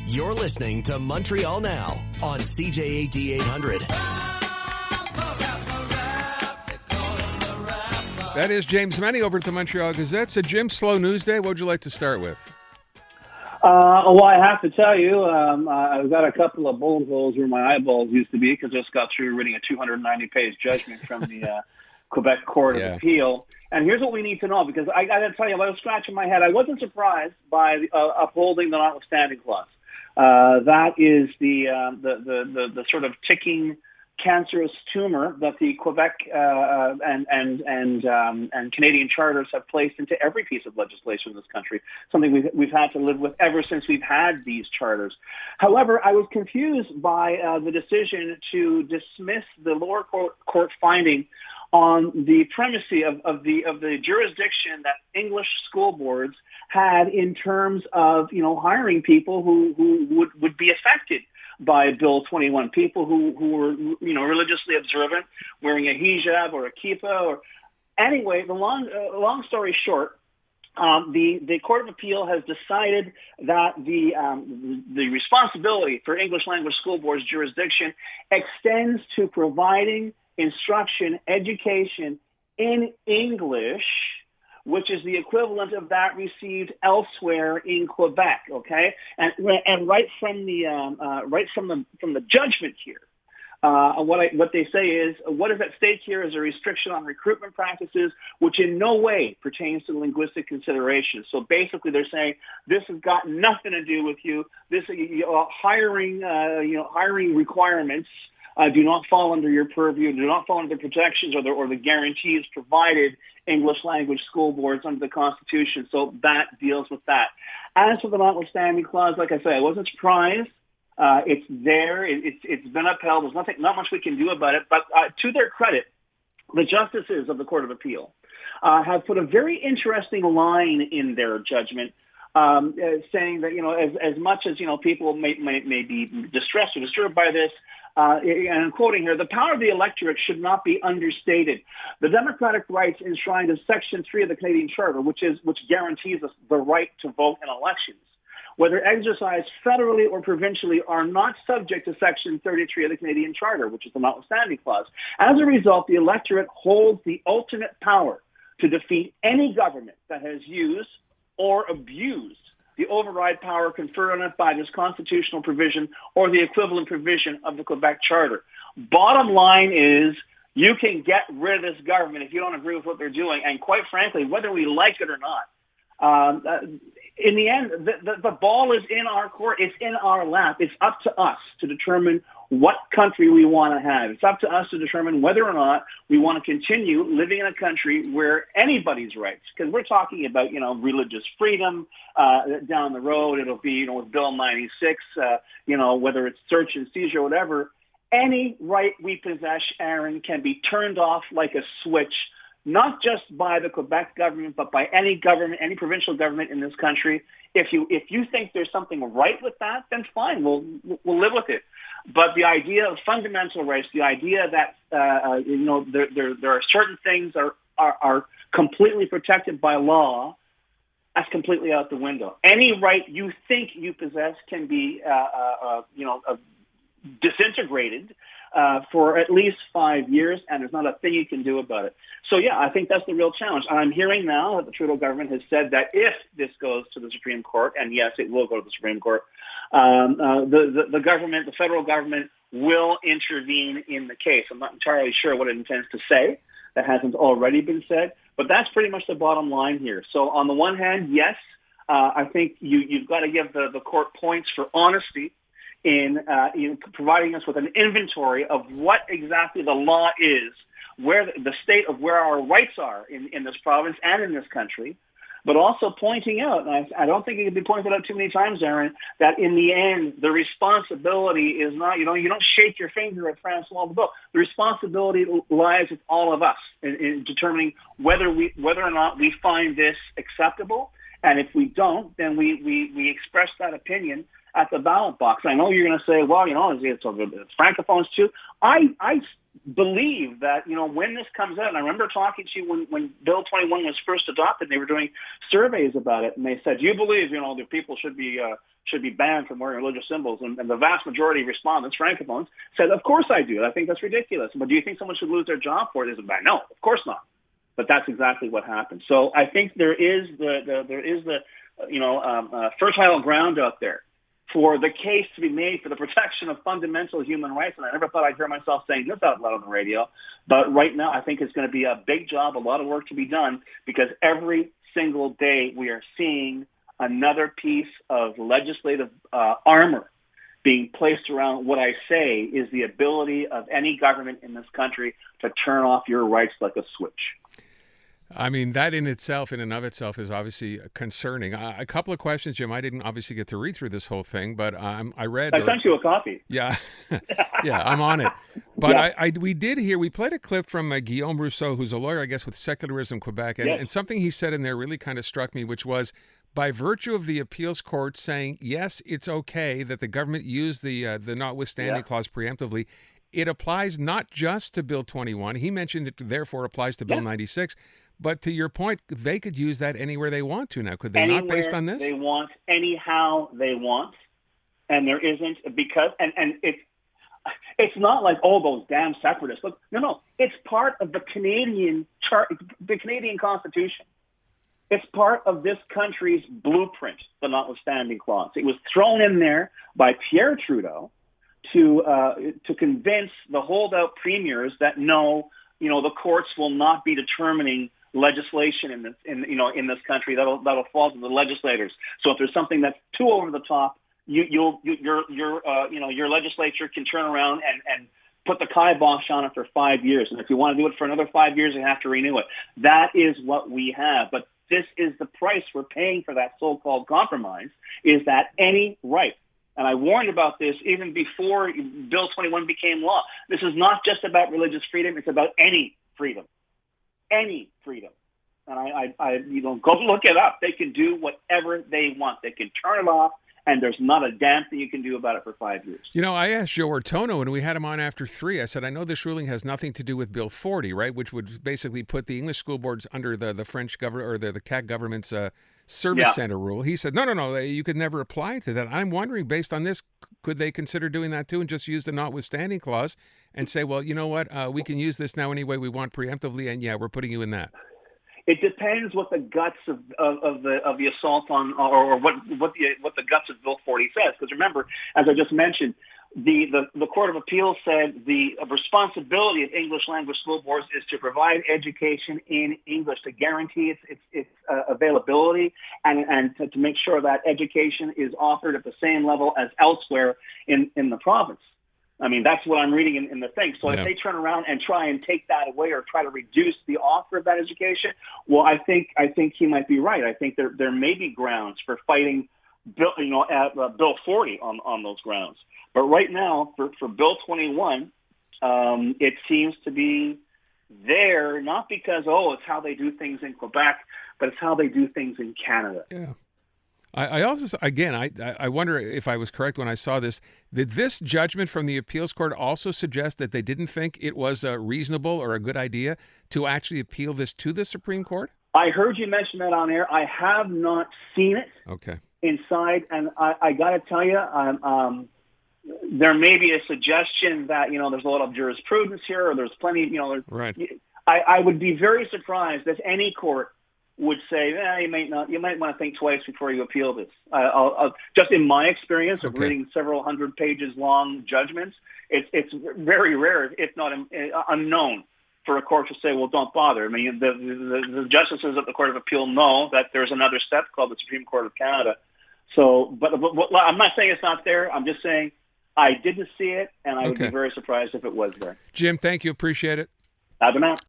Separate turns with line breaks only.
You're listening to Montreal Now on CJAD 800.
That is James MENNIE over at the Montreal Gazette. So, Jim, slow news day. What would you like to start with?
Well, I have to tell you, I've got a couple of bullet holes where my eyeballs used to be because I just got through reading a 290-page judgment from the Quebec Court of Appeal. And here's what we need to know, because I got to tell you, I was scratching my head. I wasn't surprised by upholding the notwithstanding clause. That is the sort of ticking cancerous tumor that the Quebec and Canadian charters have placed into every piece of legislation in this country, something we've had to live with ever since we've had these charters. However, I was confused by the decision to dismiss the lower court finding on the primacy of the jurisdiction that English school boards had in terms of, hiring people who would be affected by Bill 21, people who were, religiously observant, wearing a hijab or a kippah. Or anyway, the long story short, the Court of Appeal has decided that the responsibility for English language school boards jurisdiction extends to providing instruction, education in English, which is the equivalent of that received elsewhere in Quebec. Okay, and right from the judgment here, what they say is what is at stake here is a restriction on recruitment practices, which in no way pertains to linguistic considerations. So basically, they're saying this has got nothing to do with you. This hiring requirements do not fall under your purview, do not fall under the protections or the guarantees provided English language school boards under the Constitution. So that deals with that. As for the notwithstanding clause, like I say, I wasn't surprised. It's there. It's been upheld. There's not much we can do about it. But to their credit, the justices of the Court of Appeal have put a very interesting line in their judgment, saying that as much as people may be distressed or disturbed by this. And I'm quoting here, the power of the electorate should not be understated. The democratic rights enshrined in Section 3 of the Canadian Charter, which guarantees us the right to vote in elections, whether exercised federally or provincially, are not subject to Section 33 of the Canadian Charter, which is the notwithstanding clause. As a result, the electorate holds the ultimate power to defeat any government that has used or abused the override power conferred on it by this constitutional provision or the equivalent provision of the Quebec Charter. Bottom line is you can get rid of this government if you don't agree with what they're doing. And quite frankly, whether we like it or not, in the end, the ball is in our court. It's in our lap. It's up to us to determine what country we want to have. It's up to us to determine whether or not we want to continue living in a country where anybody's rights, because we're talking about, religious freedom down the road. It'll be, with Bill 96, whether it's search and seizure or whatever, any right we possess, Aaron, can be turned off like a switch, not just by the Quebec government, but by any government, any provincial government in this country. If you think there's something right with that, then fine, we'll live with it. But the idea of fundamental rights, the idea that there are certain things are completely protected by law, that's completely out the window. Any right you think you possess can be disintegrated for at least 5 years, and there's not a thing you can do about it. So, yeah, I think that's the real challenge. And I'm hearing now that the Trudeau government has said that if this goes to the Supreme Court, and yes, it will go to the Supreme Court, the government, the federal government, will intervene in the case. I'm not entirely sure what it intends to say. That hasn't already been said. But that's pretty much the bottom line here. So on the one hand, yes, I think you've got to give the court points for honesty in providing us with an inventory of what exactly the law is, where the state of where our rights are in this province and in this country, but also pointing out, and I don't think it can be pointed out too many times, Aaron, that in the end, the responsibility is not, you don't shake your finger at Francois Legault. The responsibility lies with all of us in determining whether or not we find this acceptable. And if we don't, then we express that opinion at the ballot box. I know you're going to say, well, it's francophones too. I believe that, when this comes out, and I remember talking to you when Bill 21 was first adopted, they were doing surveys about it, and they said, "Do you believe, that people should be banned from wearing religious symbols?" And the vast majority of respondents, francophones, said, "Of course I do. I think that's ridiculous." But do you think someone should lose their job for it? They said, "No, of course not." But that's exactly what happened. So I think there is the fertile ground out there for the case to be made for the protection of fundamental human rights. And I never thought I'd hear myself saying this out loud on the radio. But right now, I think it's going to be a big job, a lot of work to be done, because every single day we are seeing another piece of legislative armor being placed around what I say is the ability of any government in this country to turn off your rights like a switch.
I mean, that in and of itself is obviously concerning. A couple of questions, Jim. I didn't obviously get to read through this whole thing, but I read.
I sent you a copy.
Yeah, yeah, I'm on it. But
Yeah.
we played a clip from Guillaume Rousseau, who's a lawyer, I guess, with Secularism Quebec, and,
Yes.
and something he said in there really kind of struck me, which was, by virtue of the appeals court saying, yes, it's okay that the government use the notwithstanding clause preemptively, it applies not just to Bill 21. He mentioned it therefore applies to Bill 96. But to your point, they could use that anywhere they want to now. Could they not, based on this?
They want, anyhow they want. And there isn't, because, and it's not like, oh, those damn separatists. Look, no, it's part of the Canadian Constitution. It's part of this country's blueprint, the notwithstanding clause. It was thrown in there by Pierre Trudeau to convince the holdout premiers that no, the courts will not be determining legislation in this country that'll fall to the legislators. So if there's something that's too over the top, your legislature can turn around and put the kibosh on it for 5 years. And if you want to do it for another 5 years, you have to renew it. That is what we have. But this is the price we're paying for that so-called compromise, is that any right, and I warned about this even before Bill 21 became law, this is not just about religious freedom, it's about any freedom. Any freedom. And I go look it up. They can do whatever they want. They can turn it off, and there's not a damn thing you can do about it for 5 years.
I asked Joe Ortono, and we had him on after 3. I said, I know this ruling has nothing to do with Bill 40, right, which would basically put the English school boards under the French government or the CAC government's service center rule. He said, no, you could never apply to that. I'm wondering, based on this, could they consider doing that too and just use the notwithstanding clause and say, well, you know what, we can use this now any way we want preemptively, and we're putting you in that?
It depends what the guts of the assault on, or what the guts of Bill 40 says. Because remember, as I just mentioned, the Court of Appeal said the responsibility of English language school boards is to provide education in English, to guarantee its availability, and to make sure that education is offered at the same level as elsewhere in the province. I mean, that's what I'm reading in the thing. So if they turn around and try and take that away or try to reduce the offer of that education, well, I think he might be right. I think there may be grounds for fighting Bill 40 on those grounds. But right now, for Bill 21, it seems to be there not because it's how they do things in Quebec, but it's how they do things in Canada.
Yeah. I also, again, I wonder if I was correct when I saw this. Did this judgment from the appeals court also suggest that they didn't think it was reasonable or a good idea to actually appeal this to the Supreme Court?
I heard you mention that on air. I have not seen it inside, and I got to tell you, there may be a suggestion that there's a lot of jurisprudence here, or there's plenty.
Right.
I would be very surprised if any court would say, you might want to think twice before you appeal this. I'll just in my experience of reading several hundred pages long judgments, it's very rare, if not unknown, for a court to say, well, don't bother. I mean, the justices of the Court of Appeal know that there's another step called the Supreme Court of Canada. So, but I'm not saying it's not there. I'm just saying I didn't see it, and I would be very surprised if it was there.
Jim, thank you. Appreciate it.
Have a night.